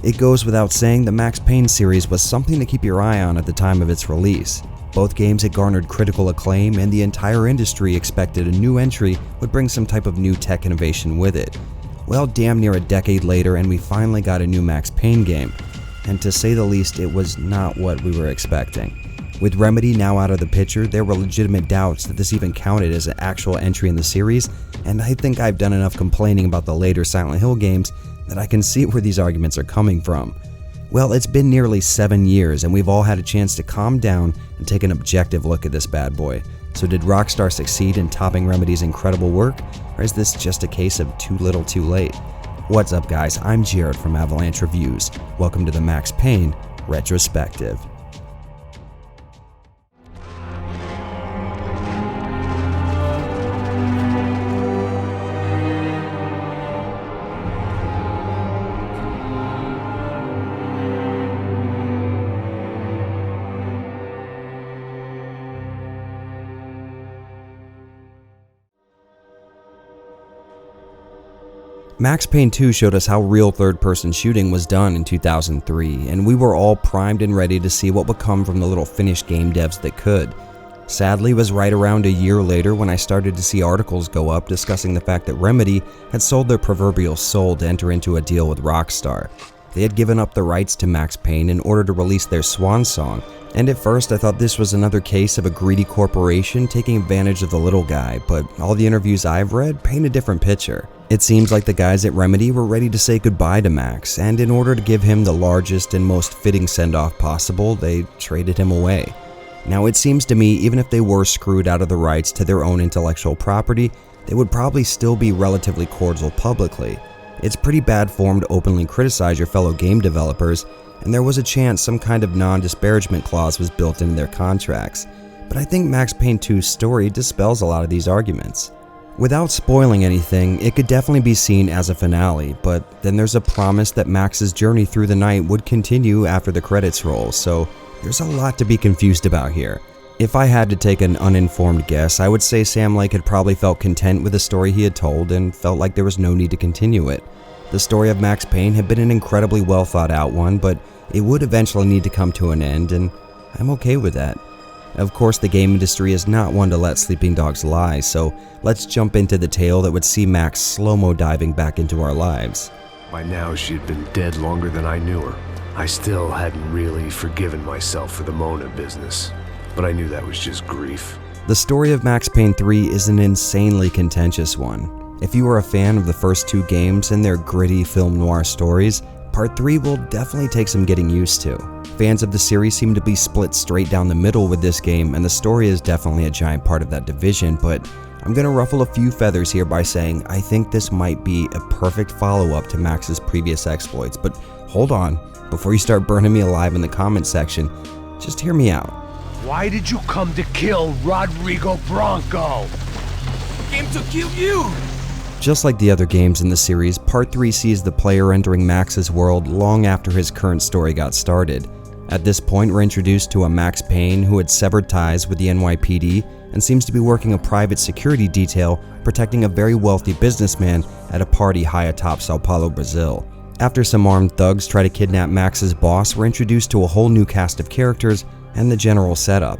It goes without saying the Max Payne series was something to keep your eye on at the time of its release. Both games had garnered critical acclaim, and the entire industry expected a new entry would bring some type of new tech innovation with it. Well, damn near a decade later, and we finally got a new Max Payne game. And to say the least, it was not what we were expecting. With Remedy now out of the picture, there were legitimate doubts that this even counted as an actual entry in the series, and I think I've done enough complaining about the later Silent Hill games that I can see where these arguments are coming from. Well, it's been nearly 7 years, and we've all had a chance to calm down and take an objective look at this bad boy. So did Rockstar succeed in topping Remedy's incredible work, or is this just a case of too little too late? What's up guys, I'm Jared from Avalanche Reviews. Welcome to the Max Payne Retrospective. Max Payne 2 showed us how real third-person shooting was done in 2003, and we were all primed and ready to see what would come from the little finished game devs that could. Sadly, it was right around a year later when I started to see articles go up discussing the fact that Remedy had sold their proverbial soul to enter into a deal with Rockstar. They had given up the rights to Max Payne in order to release their swan song, and at first I thought this was another case of a greedy corporation taking advantage of the little guy, but all the interviews I've read paint a different picture. It seems like the guys at Remedy were ready to say goodbye to Max, and in order to give him the largest and most fitting send-off possible, they traded him away. Now it seems to me even if they were screwed out of the rights to their own intellectual property, they would probably still be relatively cordial publicly. It's pretty bad form to openly criticize your fellow game developers, and there was a chance some kind of non-disparagement clause was built into their contracts. But I think Max Payne 2's story dispels a lot of these arguments. Without spoiling anything, it could definitely be seen as a finale, but then there's a promise that Max's journey through the night would continue after the credits roll, so there's a lot to be confused about here. If I had to take an uninformed guess, I would say Sam Lake had probably felt content with the story he had told and felt like there was no need to continue it. The story of Max Payne had been an incredibly well thought out one, but it would eventually need to come to an end, and I'm okay with that. Of course, the game industry is not one to let sleeping dogs lie, so let's jump into the tale that would see Max slow-mo diving back into our lives. By now, she'd been dead longer than I knew her. I still hadn't really forgiven myself for the Mona business, but I knew that was just grief. The story of Max Payne 3 is an insanely contentious one. If you are a fan of the first two games and their gritty film noir stories, Part 3 will definitely take some getting used to. Fans of the series seem to be split straight down the middle with this game, and the story is definitely a giant part of that division, but I'm gonna ruffle a few feathers here by saying I think this might be a perfect follow-up to Max's previous exploits, but hold on, before you start burning me alive in the comment section, just hear me out. Why did you come to kill Rodrigo Bronco? Came to kill you! Just like the other games in the series, Part 3 sees the player entering Max's world long after his current story got started. At this point, we're introduced to a Max Payne who had severed ties with the NYPD and seems to be working a private security detail protecting a very wealthy businessman at a party high atop Sao Paulo, Brazil. After some armed thugs try to kidnap Max's boss, we're introduced to a whole new cast of characters and the general setup.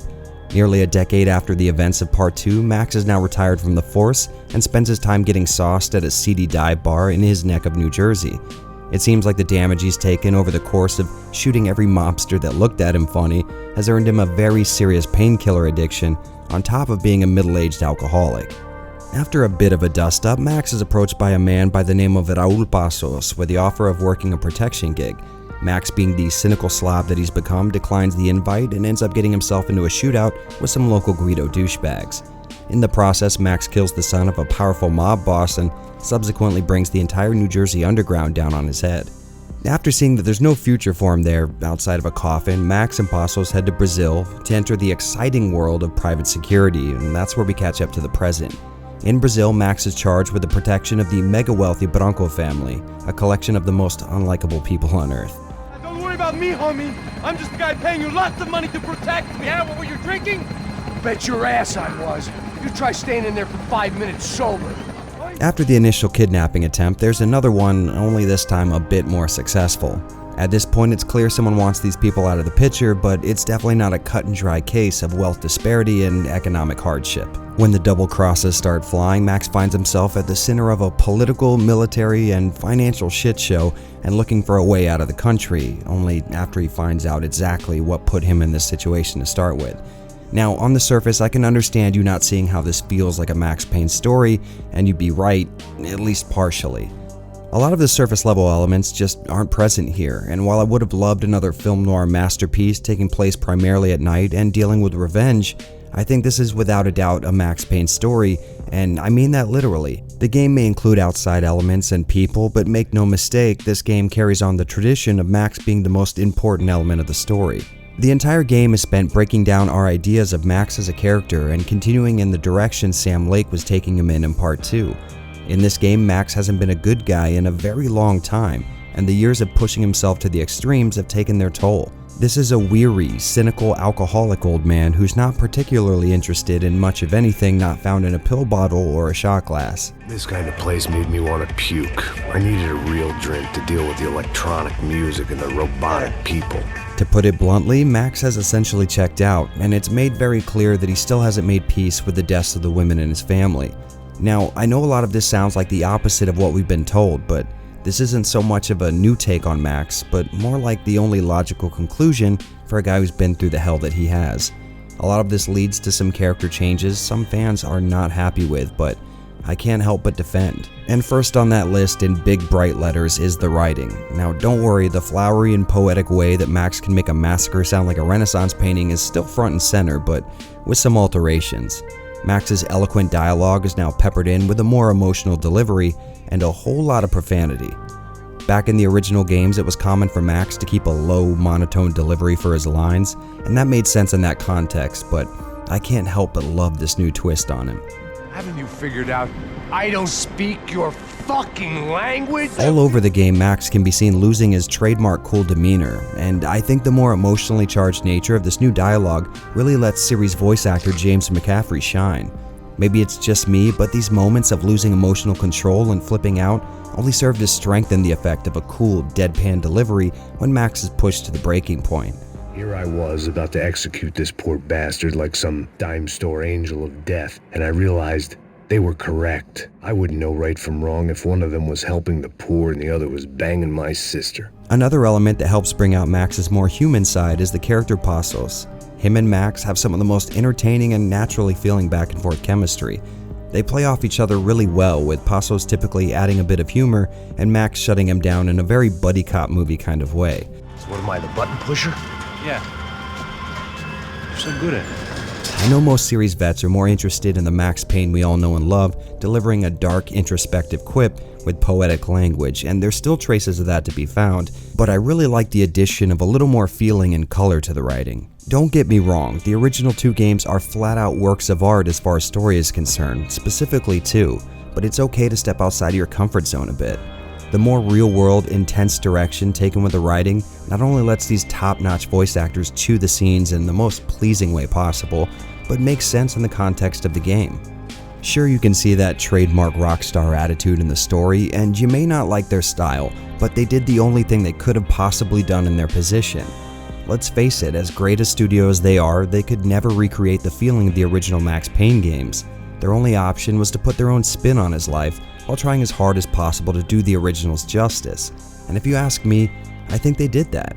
Nearly a decade after the events of Part 2, Max is now retired from the force and spends his time getting sauced at a seedy dive bar in his neck of New Jersey. It seems like the damage he's taken over the course of shooting every mobster that looked at him funny has earned him a very serious painkiller addiction on top of being a middle-aged alcoholic. After a bit of a dust-up, Max is approached by a man by the name of Raul Passos with the offer of working a protection gig. Max, being the cynical slob that he's become, declines the invite and ends up getting himself into a shootout with some local Guido douchebags. In the process, Max kills the son of a powerful mob boss and subsequently brings the entire New Jersey underground down on his head. After seeing that there's no future for him there outside of a coffin, Max and Passos head to Brazil to enter the exciting world of private security, and that's where we catch up to the present. In Brazil, Max is charged with the protection of the mega-wealthy Branco family, a collection of the most unlikable people on Earth. Don't worry about me, homie. I'm just the guy paying you lots of money to protect me. Yeah, what were you drinking? Bet your ass I was. You try staying in there for 5 minutes sober. After the initial kidnapping attempt, there's another one, only this time a bit more successful. At this point, it's clear someone wants these people out of the picture, but it's definitely not a cut and dry case of wealth disparity and economic hardship. When the double crosses start flying, Max finds himself at the center of a political, military, and financial shit show and looking for a way out of the country, only after he finds out exactly what put him in this situation to start with. Now, on the surface, I can understand you not seeing how this feels like a Max Payne story, and you'd be right, at least partially. A lot of the surface level elements just aren't present here, and while I would have loved another film noir masterpiece taking place primarily at night and dealing with revenge, I think this is without a doubt a Max Payne story, and I mean that literally. The game may include outside elements and people, but make no mistake, this game carries on the tradition of Max being the most important element of the story. The entire game is spent breaking down our ideas of Max as a character and continuing in the direction Sam Lake was taking him in Part 2. In this game, Max hasn't been a good guy in a very long time, and the years of pushing himself to the extremes have taken their toll. This is a weary, cynical, alcoholic old man who's not particularly interested in much of anything not found in a pill bottle or a shot glass. This kind of place made me want to puke. I needed a real drink to deal with the electronic music and the robotic people. To put it bluntly, Max has essentially checked out, and it's made very clear that he still hasn't made peace with the deaths of the women in his family. Now, I know a lot of this sounds like the opposite of what we've been told, but this isn't so much of a new take on Max, but more like the only logical conclusion for a guy who's been through the hell that he has. A lot of this leads to some character changes some fans are not happy with, but I can't help but defend. And first on that list in big bright letters is the writing. Now don't worry, the flowery and poetic way that Max can make a massacre sound like a Renaissance painting is still front and center, but with some alterations. Max's eloquent dialogue is now peppered in with a more emotional delivery and a whole lot of profanity. Back in the original games, it was common for Max to keep a low, monotone delivery for his lines, and that made sense in that context, but I can't help but love this new twist on him. Haven't you figured out I don't speak your fucking language? All over the game, Max can be seen losing his trademark cool demeanor, and I think the more emotionally charged nature of this new dialogue really lets series voice actor James McCaffrey shine. Maybe it's just me, but these moments of losing emotional control and flipping out only serve to strengthen the effect of a cool, deadpan delivery when Max is pushed to the breaking point. Here I was about to execute this poor bastard like some dime store angel of death, and I realized they were correct. I wouldn't know right from wrong if one of them was helping the poor and the other was banging my sister. Another element that helps bring out Max's more human side is the character Passos. Him and Max have some of the most entertaining and naturally feeling back and forth chemistry. They play off each other really well, with Passos typically adding a bit of humor and Max shutting him down in a very buddy cop movie kind of way. So what am I, the button pusher? Yeah. You're so good at it. I know most series vets are more interested in the Max Payne we all know and love, delivering a dark, introspective quip with poetic language, and there's still traces of that to be found, but I really like the addition of a little more feeling and color to the writing. Don't get me wrong, the original two games are flat-out works of art as far as story is concerned, specifically 2, but it's okay to step outside of your comfort zone a bit. The more real-world, intense direction taken with the writing not only lets these top-notch voice actors chew the scenes in the most pleasing way possible, but makes sense in the context of the game. Sure, you can see that trademark Rockstar attitude in the story, and you may not like their style, but they did the only thing they could have possibly done in their position. Let's face it, as great a studio as they are, they could never recreate the feeling of the original Max Payne games. Their only option was to put their own spin on his life, while trying as hard as possible to do the originals justice. And if you ask me, I think they did that.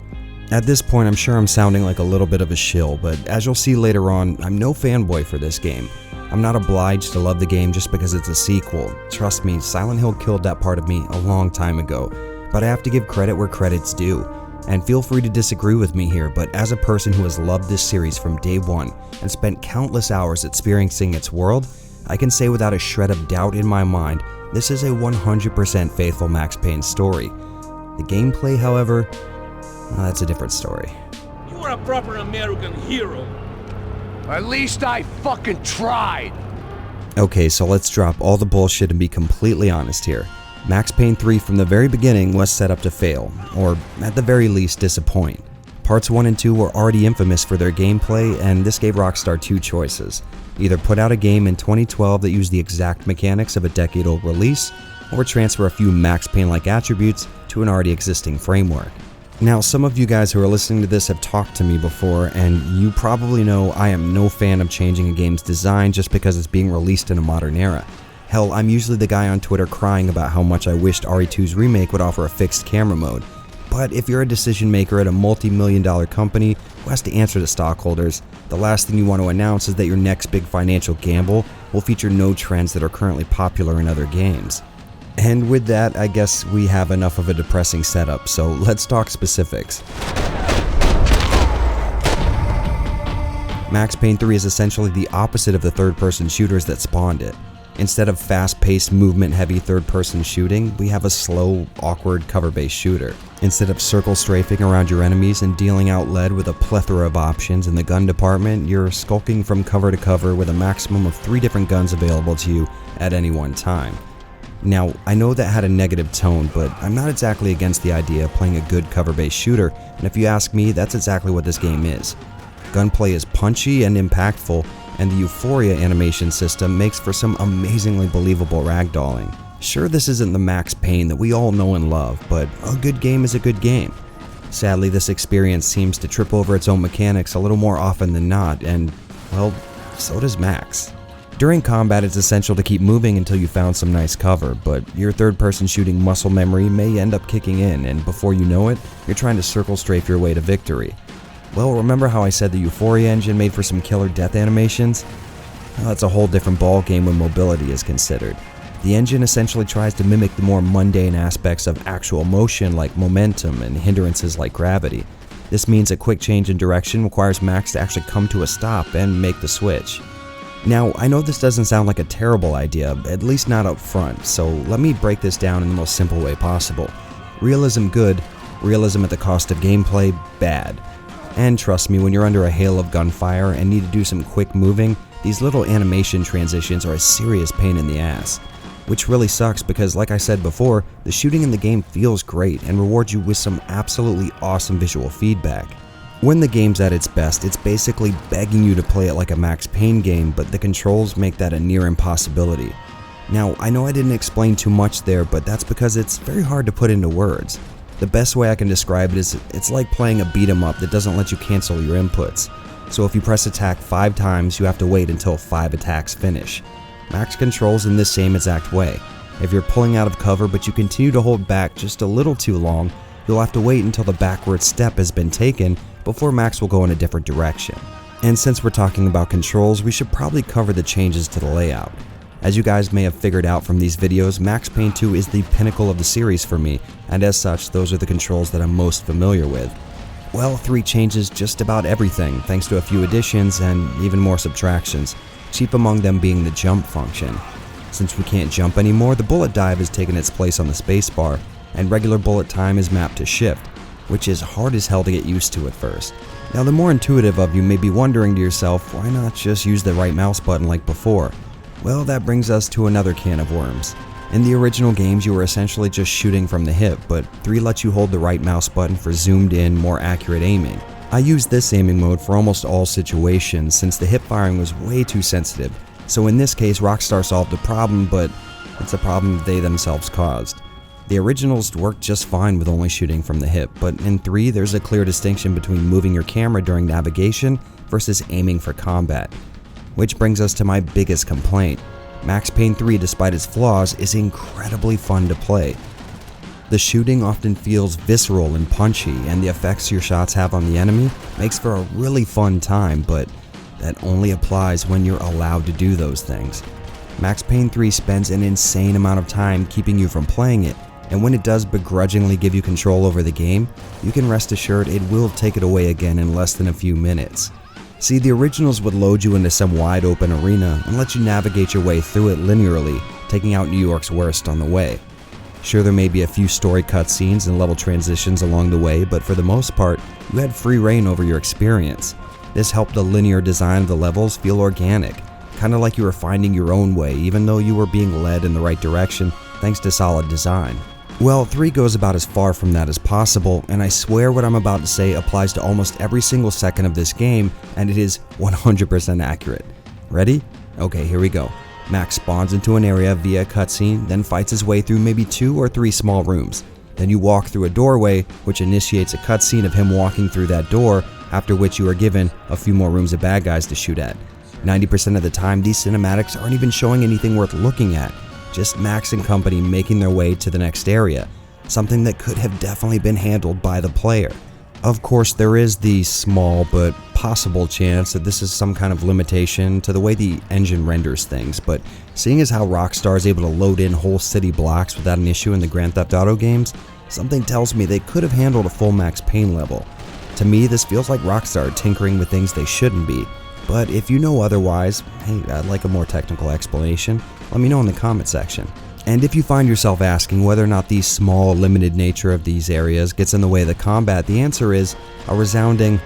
At this point, I'm sure I'm sounding like a little bit of a shill, but as you'll see later on, I'm no fanboy for this game. I'm not obliged to love the game just because it's a sequel. Trust me, Silent Hill killed that part of me a long time ago, but I have to give credit where credit's due. And feel free to disagree with me here, but as a person who has loved this series from day one and spent countless hours experiencing its world, I can say without a shred of doubt in my mind, this is a 100% faithful Max Payne story. The gameplay, however, that's a different story. You are a proper American hero. At least I fucking tried! Okay, so let's drop all the bullshit and be completely honest here. Max Payne 3 from the very beginning was set up to fail, or at the very least disappoint. Parts 1 and 2 were already infamous for their gameplay, and this gave Rockstar two choices. Either put out a game in 2012 that used the exact mechanics of a decade-old release, or transfer a few Max Payne-like attributes to an already existing framework. Now, some of you guys who are listening to this have talked to me before, and you probably know I am no fan of changing a game's design just because it's being released in a modern era. Hell, I'm usually the guy on Twitter crying about how much I wished RE2's remake would offer a fixed camera mode. But if you're a decision maker at a multi-million-dollar company who has to answer to stockholders, the last thing you want to announce is that your next big financial gamble will feature no trends that are currently popular in other games. And with that, I guess we have enough of a depressing setup, so let's talk specifics. Max Payne 3 is essentially the opposite of the third-person shooters that spawned it. Instead of fast-paced, movement-heavy third-person shooting, we have a slow, awkward, cover-based shooter. Instead of circle strafing around your enemies and dealing out lead with a plethora of options in the gun department, you're skulking from cover to cover with a maximum of 3 different guns available to you at any one time. Now, I know that had a negative tone, but I'm not exactly against the idea of playing a good cover-based shooter, and if you ask me, that's exactly what this game is. Gunplay is punchy and impactful, and the Euphoria animation system makes for some amazingly believable ragdolling. Sure, this isn't the Max Payne that we all know and love, but a good game is a good game. Sadly, this experience seems to trip over its own mechanics a little more often than not, and, well, so does Max. During combat, it's essential to keep moving until you found some nice cover, but your third-person shooting muscle memory may end up kicking in, and before you know it, you're trying to circle strafe your way to victory. Well, remember how I said the Euphoria engine made for some killer death animations? Well, that's a whole different ballgame when mobility is considered. The engine essentially tries to mimic the more mundane aspects of actual motion like momentum and hindrances like gravity. This means a quick change in direction requires Max to actually come to a stop and make the switch. Now, I know this doesn't sound like a terrible idea, at least not up front, so let me break this down in the most simple way possible. Realism good, realism at the cost of gameplay bad. And trust me, when you're under a hail of gunfire and need to do some quick moving, these little animation transitions are a serious pain in the ass. Which really sucks because, like I said before, the shooting in the game feels great and rewards you with some absolutely awesome visual feedback. When the game's at its best, it's basically begging you to play it like a Max Payne game, but the controls make that a near impossibility. Now, I know I didn't explain too much there, but that's because it's very hard to put into words. The best way I can describe it is it's like playing a beat-em-up that doesn't let you cancel your inputs. So if you press attack 5 times, you have to wait until 5 attacks finish. Max controls in this same exact way. If you're pulling out of cover but you continue to hold back just a little too long, you'll have to wait until the backward step has been taken before Max will go in a different direction. And since we're talking about controls, we should probably cover the changes to the layout. As you guys may have figured out from these videos, Max Payne 2 is the pinnacle of the series for me, and as such, those are the controls that I'm most familiar with. Well, 3 changes just about everything, thanks to a few additions and even more subtractions, chief among them being the jump function. Since we can't jump anymore, the bullet dive has taken its place on the spacebar, and regular bullet time is mapped to shift, which is hard as hell to get used to at first. Now, the more intuitive of you may be wondering to yourself, why not just use the right mouse button like before? Well, that brings us to another can of worms. In the original games, you were essentially just shooting from the hip, but 3 lets you hold the right mouse button for zoomed in, more accurate aiming. I used this aiming mode for almost all situations since the hip firing was way too sensitive, so in this case Rockstar solved the problem, but it's a problem they themselves caused. The originals worked just fine with only shooting from the hip, but in 3 there's a clear distinction between moving your camera during navigation versus aiming for combat. Which brings us to my biggest complaint. Max Payne 3, despite its flaws, is incredibly fun to play. The shooting often feels visceral and punchy, and the effects your shots have on the enemy makes for a really fun time, but that only applies when you're allowed to do those things. Max Payne 3 spends an insane amount of time keeping you from playing it, and when it does begrudgingly give you control over the game, you can rest assured it will take it away again in less than a few minutes. See, the originals would load you into some wide open arena and let you navigate your way through it linearly, taking out New York's worst on the way. Sure, there may be a few story cutscenes and level transitions along the way, but for the most part, you had free reign over your experience. This helped the linear design of the levels feel organic, kinda like you were finding your own way even though you were being led in the right direction thanks to solid design. Well, 3 goes about as far from that as possible, and I swear what I'm about to say applies to almost every single second of this game, and it is 100% accurate. Ready? Okay, here we go. Max spawns into an area via a cutscene, then fights his way through maybe 2 or 3 small rooms. Then you walk through a doorway, which initiates a cutscene of him walking through that door, after which you are given a few more rooms of bad guys to shoot at. 90% of the time, these cinematics aren't even showing anything worth looking at, just Max and company making their way to the next area, something that could have definitely been handled by the player. Of course, there is the small but possible chance that this is some kind of limitation to the way the engine renders things, but seeing as how Rockstar is able to load in whole city blocks without an issue in the Grand Theft Auto games, something tells me they could have handled a full Max Payne level. To me, this feels like Rockstar tinkering with things they shouldn't be, but if you know otherwise, hey, I'd like a more technical explanation, let me know in the comment section. And if you find yourself asking whether or not the small, limited nature of these areas gets in the way of the combat, the answer is a resounding,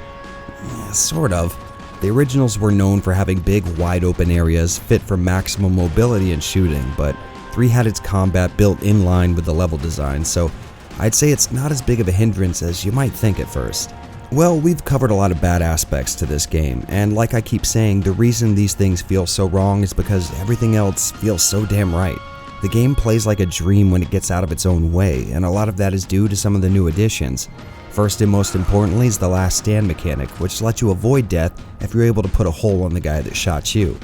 sort of. The originals were known for having big, wide open areas fit for maximum mobility and shooting, but 3 had its combat built in line with the level design, so I'd say it's not as big of a hindrance as you might think at first. Well, we've covered a lot of bad aspects to this game, and like I keep saying, the reason these things feel so wrong is because everything else feels so damn right. The game plays like a dream when it gets out of its own way, and a lot of that is due to some of the new additions. First and most importantly is the last stand mechanic, which lets you avoid death if you're able to put a hole on the guy that shot you.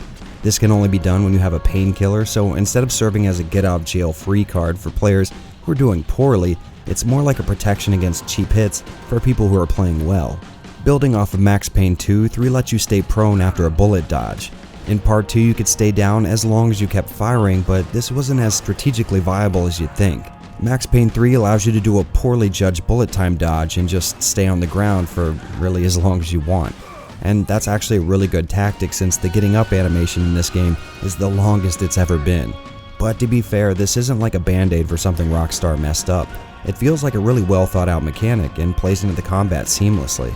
This can only be done when you have a painkiller, so instead of serving as a get out of jail free card for players who are doing poorly, it's more like a protection against cheap hits for people who are playing well. Building off of Max Payne 2, 3 lets you stay prone after a bullet dodge. In part 2, you could stay down as long as you kept firing, but this wasn't as strategically viable as you'd think. Max Payne 3 allows you to do a poorly judged bullet time dodge and just stay on the ground for really as long as you want. And that's actually a really good tactic since the getting up animation in this game is the longest it's ever been. But to be fair, this isn't like a band-aid for something Rockstar messed up. It feels like a really well thought out mechanic and plays into the combat seamlessly.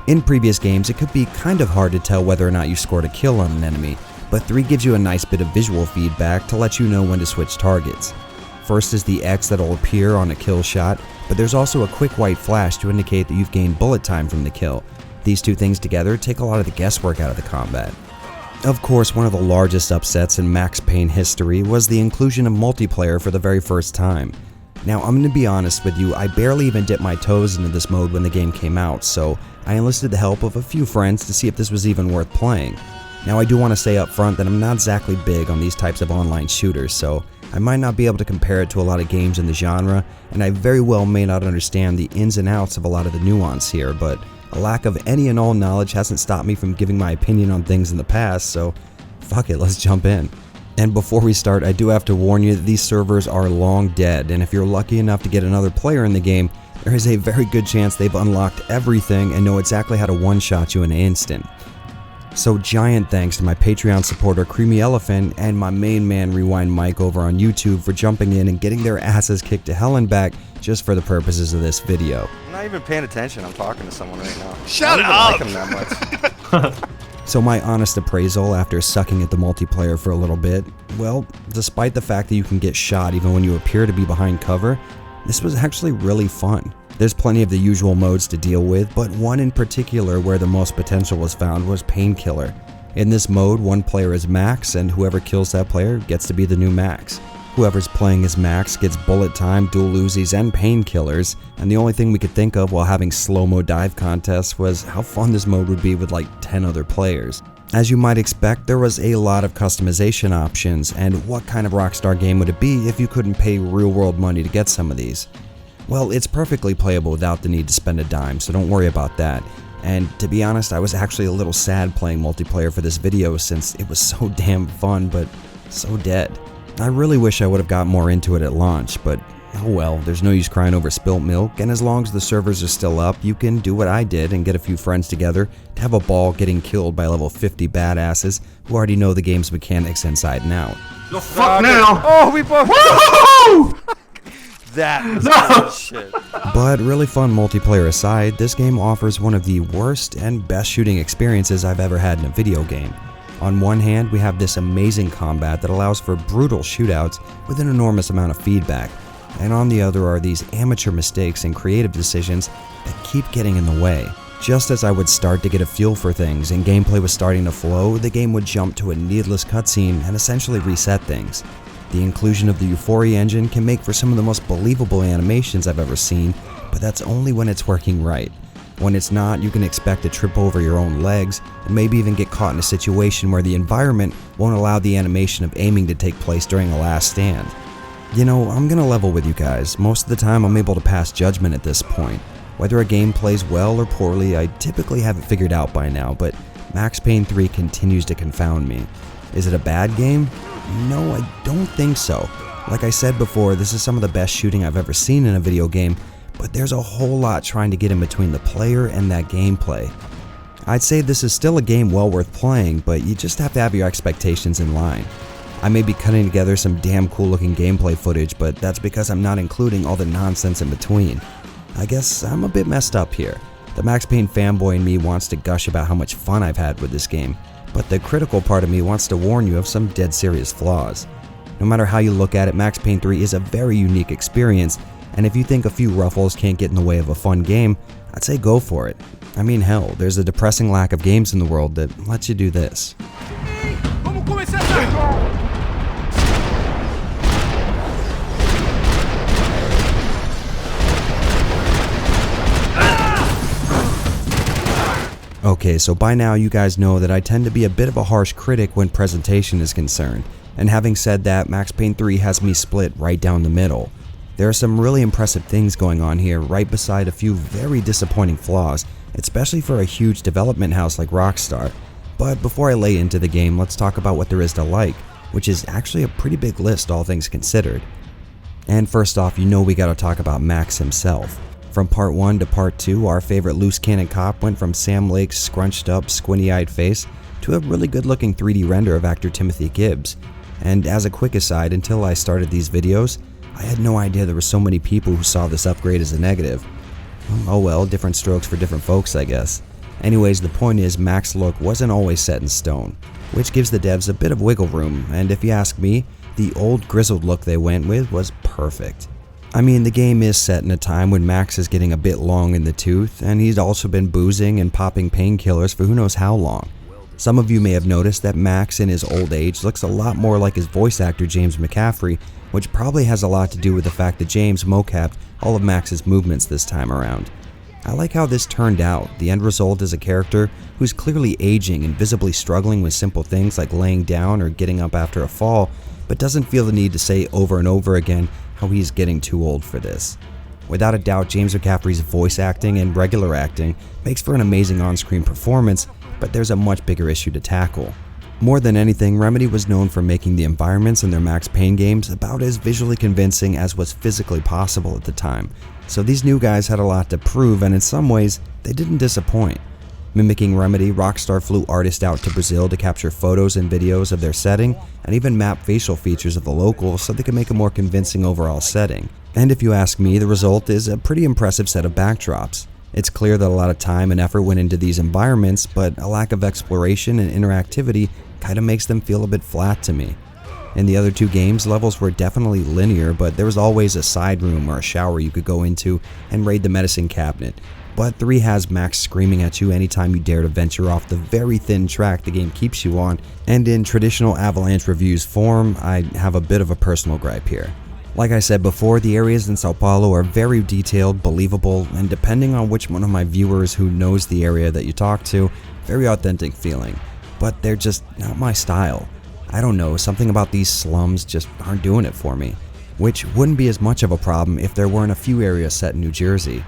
In previous games, it could be kind of hard to tell whether or not you scored a kill on an enemy, but 3 gives you a nice bit of visual feedback to let you know when to switch targets. First is the X that'll appear on a kill shot, but there's also a quick white flash to indicate that you've gained bullet time from the kill. These two things together take a lot of the guesswork out of the combat. Of course, one of the largest upsets in Max Payne history was the inclusion of multiplayer for the very first time. Now, I'm going to be honest with you, I barely even dipped my toes into this mode when the game came out, so I enlisted the help of a few friends to see if this was even worth playing. Now, I do want to say up front that I'm not exactly big on these types of online shooters, so I might not be able to compare it to a lot of games in the genre, and I very well may not understand the ins and outs of a lot of the nuance here, but a lack of any and all knowledge hasn't stopped me from giving my opinion on things in the past, so fuck it, let's jump in. And before we start, I do have to warn you that these servers are long dead, and if you're lucky enough to get another player in the game, there is a very good chance they've unlocked everything and know exactly how to one-shot you in an instant. So giant thanks to my Patreon supporter Creamy Elephant and my main man Rewind Mike over on YouTube for jumping in and getting their asses kicked to hell and back just for the purposes of this video. I'm not even paying attention, I'm talking to someone right now. Shut up! I don't even like him that much. So my honest appraisal after sucking at the multiplayer for a little bit, well, despite the fact that you can get shot even when you appear to be behind cover, this was actually really fun. There's plenty of the usual modes to deal with, but one in particular where the most potential was found was Painkiller. In this mode, one player is Max, and whoever kills that player gets to be the new Max. Whoever's playing as Max gets bullet time, dual Uzis, and painkillers, and the only thing we could think of while having slow-mo dive contests was how fun this mode would be with like 10 other players. As you might expect, there was a lot of customization options, and what kind of Rockstar game would it be if you couldn't pay real-world money to get some of these? Well, it's perfectly playable without the need to spend a dime, so don't worry about that. And to be honest, I was actually a little sad playing multiplayer for this video since it was so damn fun, but so dead. I really wish I would have got more into it at launch, but oh well, there's no use crying over spilt milk, and as long as the servers are still up, you can do what I did and get a few friends together to have a ball getting killed by level 50 badasses who already know the game's mechanics inside and out. The fuck now! Oh, we both. Woohoo! That was shit. But really fun multiplayer aside, this game offers one of the worst and best shooting experiences I've ever had in a video game. On one hand, we have this amazing combat that allows for brutal shootouts with an enormous amount of feedback, and on the other are these amateur mistakes and creative decisions that keep getting in the way. Just as I would start to get a feel for things and gameplay was starting to flow, the game would jump to a needless cutscene and essentially reset things. The inclusion of the Euphoria engine can make for some of the most believable animations I've ever seen, but that's only when it's working right. When it's not, you can expect to trip over your own legs and maybe even get caught in a situation where the environment won't allow the animation of aiming to take place during a last stand. You know, I'm gonna level with you guys. Most of the time I'm able to pass judgment at this point. Whether a game plays well or poorly, I typically have it figured out by now, but Max Payne 3 continues to confound me. Is it a bad game? No, I don't think so. Like I said before, this is some of the best shooting I've ever seen in a video game, but there's a whole lot trying to get in between the player and that gameplay. I'd say this is still a game well worth playing, but you just have to have your expectations in line. I may be cutting together some damn cool looking gameplay footage, but that's because I'm not including all the nonsense in between. I guess I'm a bit messed up here. The Max Payne fanboy in me wants to gush about how much fun I've had with this game, but the critical part of me wants to warn you of some dead serious flaws. No matter how you look at it, Max Payne 3 is a very unique experience, and if you think a few ruffles can't get in the way of a fun game, I'd say go for it. I mean, hell, there's a depressing lack of games in the world that lets you do this. Okay, so by now you guys know that I tend to be a bit of a harsh critic when presentation is concerned, and having said that, Max Payne 3 has me split right down the middle. There are some really impressive things going on here right beside a few very disappointing flaws, especially for a huge development house like Rockstar. But before I lay into the game, let's talk about what there is to like, which is actually a pretty big list all things considered. And first off, you know we gotta talk about Max himself. From part 1 to part 2, our favorite loose cannon cop went from Sam Lake's scrunched up, squinty-eyed face to a really good looking 3D render of actor Timothy Gibbs. And as a quick aside, until I started these videos, I had no idea there were so many people who saw this upgrade as a negative. Oh well, different strokes for different folks, I guess. Anyways, the point is Max's look wasn't always set in stone, which gives the devs a bit of wiggle room, and if you ask me, the old grizzled look they went with was perfect. I mean, the game is set in a time when Max is getting a bit long in the tooth, and he's also been boozing and popping painkillers for who knows how long. Some of you may have noticed that Max in his old age looks a lot more like his voice actor James McCaffrey, which probably has a lot to do with the fact that James mocapped all of Max's movements this time around. I like how this turned out. The end result is a character who's clearly aging and visibly struggling with simple things like laying down or getting up after a fall, but doesn't feel the need to say over and over again how he's getting too old for this. Without a doubt, James McCaffrey's voice acting and regular acting makes for an amazing on-screen performance, but there's a much bigger issue to tackle. More than anything, Remedy was known for making the environments in their Max Payne games about as visually convincing as was physically possible at the time, so these new guys had a lot to prove, and in some ways, they didn't disappoint. Mimicking Remedy, Rockstar flew artists out to Brazil to capture photos and videos of their setting, and even map facial features of the locals so they could make a more convincing overall setting. And if you ask me, the result is a pretty impressive set of backdrops. It's clear that a lot of time and effort went into these environments, but a lack of exploration and interactivity kinda makes them feel a bit flat to me. In the other two games, levels were definitely linear, but there was always a side room or a shower you could go into and raid the medicine cabinet. But 3 has Max screaming at you anytime you dare to venture off the very thin track the game keeps you on, and in traditional Avalanche reviews form, I have a bit of a personal gripe here. Like I said before, the areas in Sao Paulo are very detailed, believable, and depending on which one of my viewers who knows the area that you talk to, very authentic feeling. But they're just not my style. I don't know, something about these slums just aren't doing it for me. Which wouldn't be as much of a problem if there weren't a few areas set in New Jersey.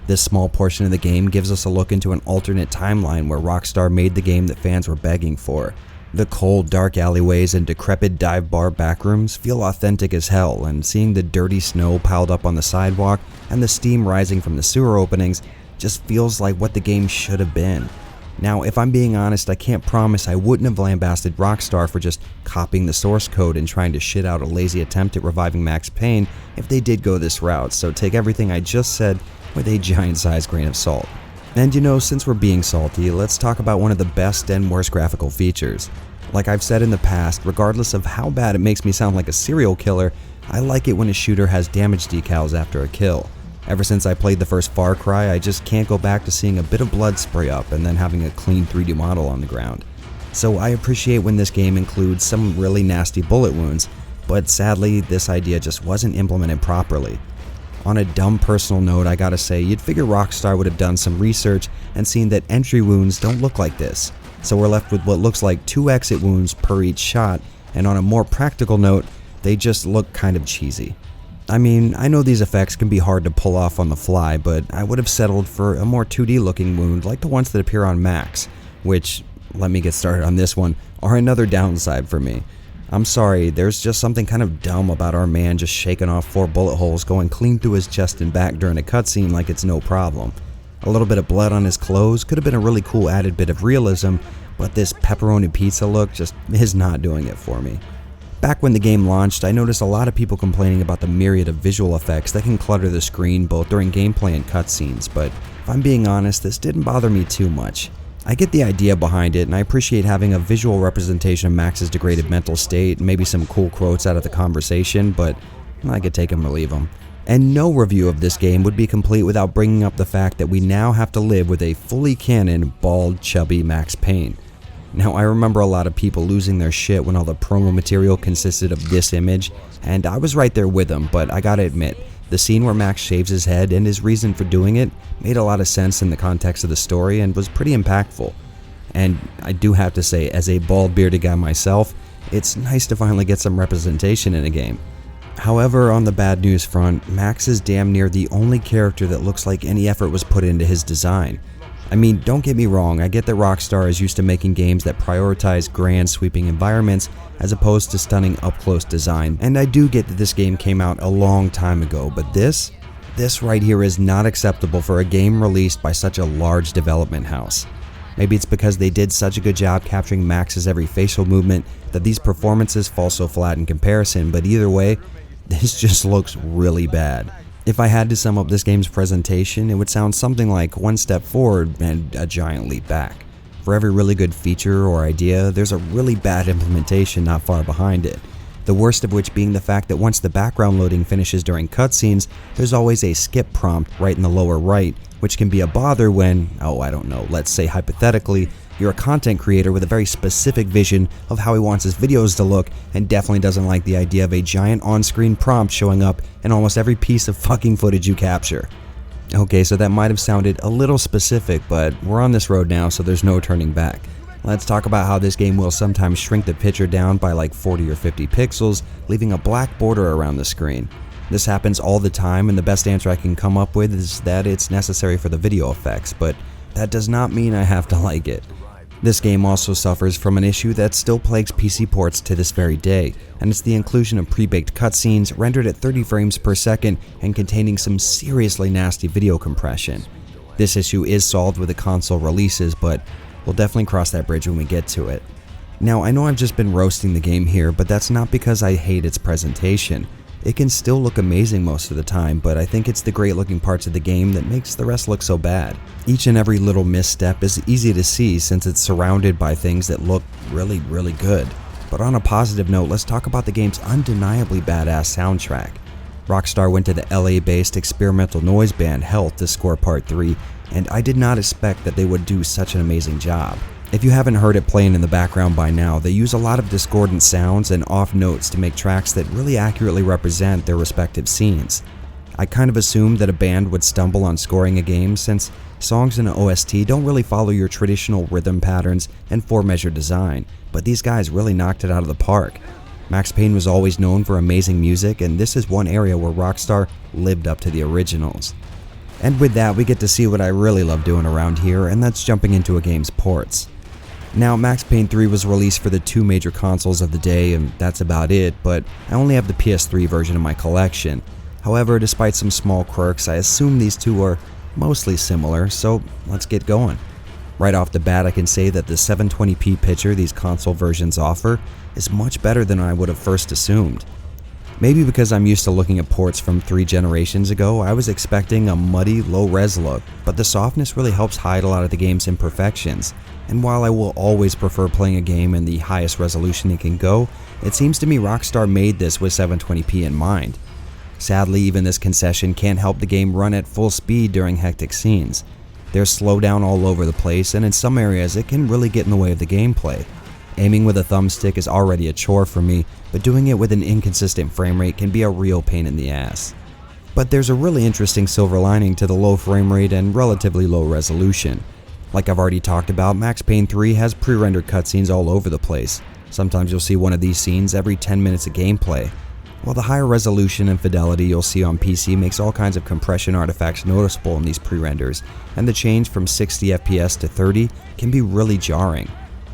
This small portion of the game gives us a look into an alternate timeline where Rockstar made the game that fans were begging for. The cold, dark alleyways and decrepit dive bar backrooms feel authentic as hell, and seeing the dirty snow piled up on the sidewalk and the steam rising from the sewer openings just feels like what the game should have been. Now, if I'm being honest, I can't promise I wouldn't have lambasted Rockstar for just copying the source code and trying to shit out a lazy attempt at reviving Max Payne if they did go this route, so take everything I just said with a giant-sized grain of salt. And you know, since we're being salty, let's talk about one of the best and worst graphical features. Like I've said in the past, regardless of how bad it makes me sound like a serial killer, I like it when a shooter has damage decals after a kill. Ever since I played the first Far Cry, I just can't go back to seeing a bit of blood spray up and then having a clean 3D model on the ground. So I appreciate when this game includes some really nasty bullet wounds, but sadly, this idea just wasn't implemented properly. On a dumb personal note, I gotta say, you'd figure Rockstar would have done some research and seen that entry wounds don't look like this, so we're left with what looks like 2 exit wounds per each shot, and on a more practical note, they just look kind of cheesy. I mean, I know these effects can be hard to pull off on the fly, but I would have settled for a more 2D looking wound like the ones that appear on Max, which, let me get started on this one, are another downside for me. I'm sorry, there's just something kind of dumb about our man just shaking off 4 bullet holes going clean through his chest and back during a cutscene like it's no problem. A little bit of blood on his clothes could have been a really cool added bit of realism, but this pepperoni pizza look just is not doing it for me. Back when the game launched, I noticed a lot of people complaining about the myriad of visual effects that can clutter the screen both during gameplay and cutscenes, but if I'm being honest, this didn't bother me too much. I get the idea behind it, and I appreciate having a visual representation of Max's degraded mental state and maybe some cool quotes out of the conversation, but I could take them or leave them. And no review of this game would be complete without bringing up the fact that we now have to live with a fully canon, bald, chubby Max Payne. Now, I remember a lot of people losing their shit when all the promo material consisted of this image, and I was right there with them, but I gotta admit, the scene where Max shaves his head and his reason for doing it made a lot of sense in the context of the story and was pretty impactful. And I do have to say, as a bald bearded guy myself, it's nice to finally get some representation in a game. However, on the bad news front, Max is damn near the only character that looks like any effort was put into his design. I mean, don't get me wrong, I get that Rockstar is used to making games that prioritize grand sweeping environments as opposed to stunning up-close design, and I do get that this game came out a long time ago, but this right here is not acceptable for a game released by such a large development house. Maybe it's because they did such a good job capturing Max's every facial movement that these performances fall so flat in comparison, but either way, this just looks really bad. If I had to sum up this game's presentation, it would sound something like one step forward and a giant leap back. For every really good feature or idea, there's a really bad implementation not far behind it. The worst of which being the fact that once the background loading finishes during cutscenes, there's always a skip prompt right in the lower right, which can be a bother when, let's say hypothetically, you're a content creator with a very specific vision of how he wants his videos to look and definitely doesn't like the idea of a giant on-screen prompt showing up in almost every piece of fucking footage you capture. Okay, so that might have sounded a little specific, but we're on this road now, so there's no turning back. Let's talk about how this game will sometimes shrink the picture down by like 40 or 50 pixels, leaving a black border around the screen. This happens all the time, and the best answer I can come up with is that it's necessary for the video effects, but that does not mean I have to like it. This game also suffers from an issue that still plagues PC ports to this very day, and it's the inclusion of pre-baked cutscenes rendered at 30 frames per second and containing some seriously nasty video compression. This issue is solved with the console releases, but we'll definitely cross that bridge when we get to it. Now, I know I've just been roasting the game here, but that's not because I hate its presentation. It can still look amazing most of the time, but I think it's the great looking parts of the game that makes the rest look so bad. Each and every little misstep is easy to see since it's surrounded by things that look really, really good. But on a positive note, let's talk about the game's undeniably badass soundtrack. Rockstar went to the LA-based experimental noise band Health to score Part 3, and I did not expect that they would do such an amazing job. If you haven't heard it playing in the background by now, they use a lot of discordant sounds and off notes to make tracks that really accurately represent their respective scenes. I kind of assumed that a band would stumble on scoring a game since songs in an OST don't really follow your traditional rhythm patterns and 4-measure design, but these guys really knocked it out of the park. Max Payne was always known for amazing music, and this is one area where Rockstar lived up to the originals. And with that, we get to see what I really love doing around here, and that's jumping into a game's ports. Now, Max Payne 3 was released for the 2 major consoles of the day, and that's about it, but I only have the PS3 version in my collection. However, despite some small quirks, I assume these two are mostly similar, so let's get going. Right off the bat, I can say that the 720p picture these console versions offer is much better than I would have first assumed. Maybe because I'm used to looking at ports from 3 generations ago, I was expecting a muddy, low-res look, but the softness really helps hide a lot of the game's imperfections. And while I will always prefer playing a game in the highest resolution it can go, it seems to me Rockstar made this with 720p in mind. Sadly, even this concession can't help the game run at full speed during hectic scenes. There's slowdown all over the place, and in some areas it can really get in the way of the gameplay. Aiming with a thumbstick is already a chore for me, but doing it with an inconsistent frame rate can be a real pain in the ass. But there's a really interesting silver lining to the low frame rate and relatively low resolution. Like I've already talked about, Max Payne 3 has pre-rendered cutscenes all over the place. Sometimes you'll see one of these scenes every 10 minutes of gameplay. While the higher resolution and fidelity you'll see on PC makes all kinds of compression artifacts noticeable in these pre-renders, and the change from 60 FPS to 30 can be really jarring.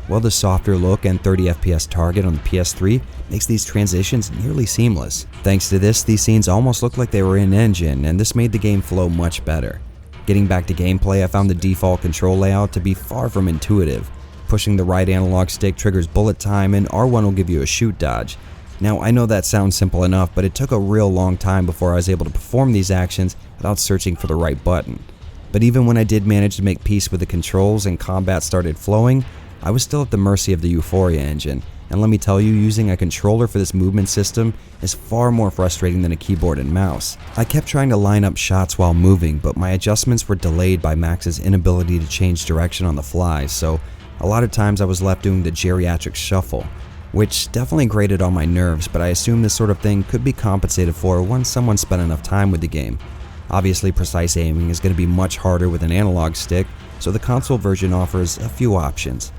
While the softer look and 30 FPS target on the PS3 makes these transitions nearly seamless. Thanks to this, these scenes almost look like they were in-engine, and this made the game flow much better. Getting back to gameplay, I found the default control layout to be far from intuitive. Pushing the right analog stick triggers bullet time, and R1 will give you a shoot dodge. Now, I know that sounds simple enough, but it took a real long time before I was able to perform these actions without searching for the right button. But even when I did manage to make peace with the controls and combat started flowing, I was still at the mercy of the Euphoria engine, and let me tell you, using a controller for this movement system is far more frustrating than a keyboard and mouse. I kept trying to line up shots while moving, but my adjustments were delayed by Max's inability to change direction on the fly, so a lot of times I was left doing the geriatric shuffle, which definitely grated on my nerves, but I assume this sort of thing could be compensated for once someone spent enough time with the game. Obviously, precise aiming is going to be much harder with an analog stick, so the console version offers a few options.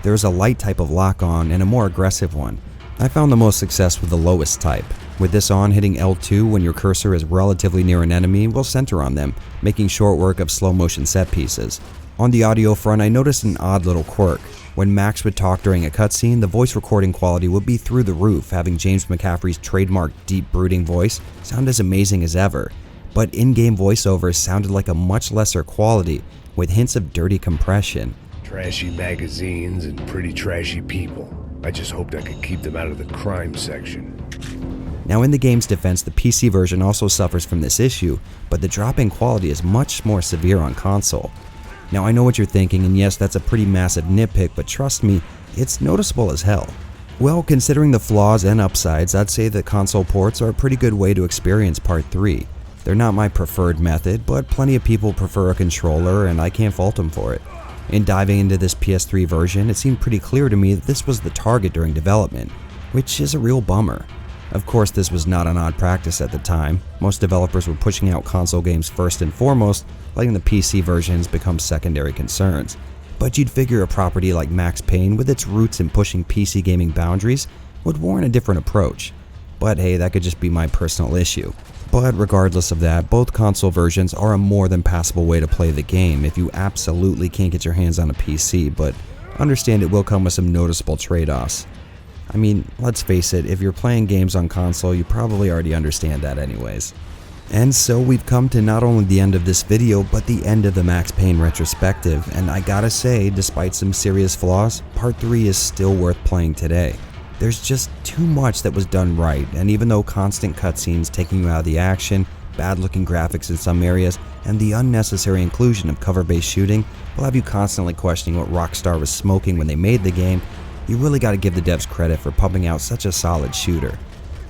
There is a light type of lock-on and a more aggressive one. I found the most success with the lowest type. With this on, hitting L2 when your cursor is relatively near an enemy will center on them, making short work of slow motion set pieces. On the audio front, I noticed an odd little quirk. When Max would talk during a cutscene, the voice recording quality would be through the roof, having James McCaffrey's trademark deep brooding voice sound as amazing as ever. But in-game voiceovers sounded like a much lesser quality, with hints of dirty compression. Trashy magazines and pretty trashy people. I just hoped I could keep them out of the crime section. Now, in the game's defense, the PC version also suffers from this issue, but the drop in quality is much more severe on console. Now, I know what you're thinking, and yes, that's a pretty massive nitpick, but trust me, it's noticeable as hell. Well, considering the flaws and upsides, I'd say that console ports are a pretty good way to experience Part 3. They're not my preferred method, but plenty of people prefer a controller, and I can't fault them for it. In diving into this PS3 version, it seemed pretty clear to me that this was the target during development, which is a real bummer. Of course, this was not an odd practice at the time. Most developers were pushing out console games first and foremost, letting the PC versions become secondary concerns. But you'd figure a property like Max Payne, with its roots in pushing PC gaming boundaries, would warrant a different approach. But hey, that could just be my personal issue. But regardless of that, both console versions are a more than passable way to play the game if you absolutely can't get your hands on a PC, but understand it will come with some noticeable trade-offs. I mean, let's face it, if you're playing games on console, you probably already understand that anyways. And so we've come to not only the end of this video, but the end of the Max Payne retrospective, and I gotta say, despite some serious flaws, Part 3 is still worth playing today. There's just too much that was done right, and even though constant cutscenes taking you out of the action, bad looking graphics in some areas, and the unnecessary inclusion of cover-based shooting will have you constantly questioning what Rockstar was smoking when they made the game, you really gotta give the devs credit for pumping out such a solid shooter.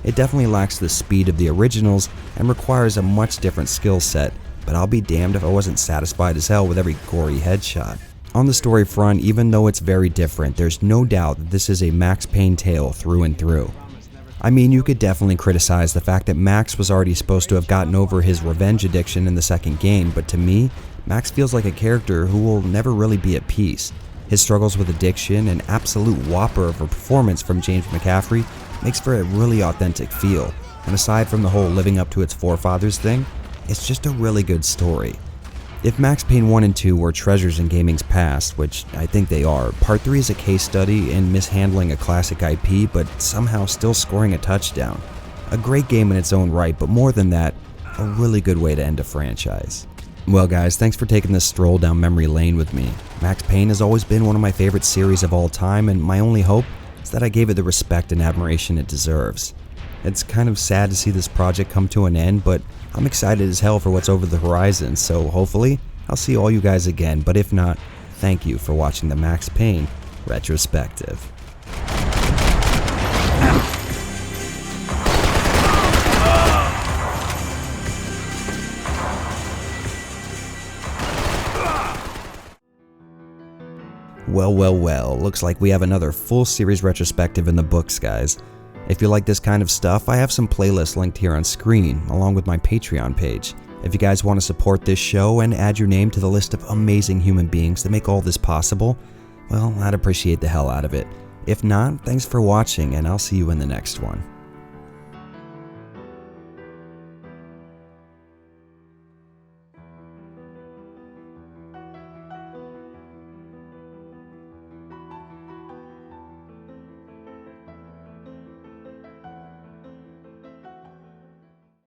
It definitely lacks the speed of the originals and requires a much different skill set, but I'll be damned if I wasn't satisfied as hell with every gory headshot. On the story front, even though it's very different, there's no doubt that this is a Max Payne tale through and through. I mean, you could definitely criticize the fact that Max was already supposed to have gotten over his revenge addiction in the second game, but to me, Max feels like a character who will never really be at peace. His struggles with addiction and absolute whopper of a performance from James McCaffrey makes for a really authentic feel, and aside from the whole living up to its forefathers thing, it's just a really good story. If Max Payne 1 and 2 were treasures in gaming's past, which I think they are, Part 3 is a case study in mishandling a classic IP but somehow still scoring a touchdown. A great game in its own right, but more than that, a really good way to end a franchise. Well guys, thanks for taking this stroll down memory lane with me. Max Payne has always been one of my favorite series of all time, and my only hope is that I gave it the respect and admiration it deserves. It's kind of sad to see this project come to an end, but I'm excited as hell for what's over the horizon, so hopefully I'll see all you guys again, but if not, thank you for watching the Max Payne retrospective. Well, well, well, looks like we have another full series retrospective in the books, guys. If you like this kind of stuff, I have some playlists linked here on screen, along with my Patreon page. If you guys want to support this show and add your name to the list of amazing human beings that make all this possible, well, I'd appreciate the hell out of it. If not, thanks for watching, and I'll see you in the next one.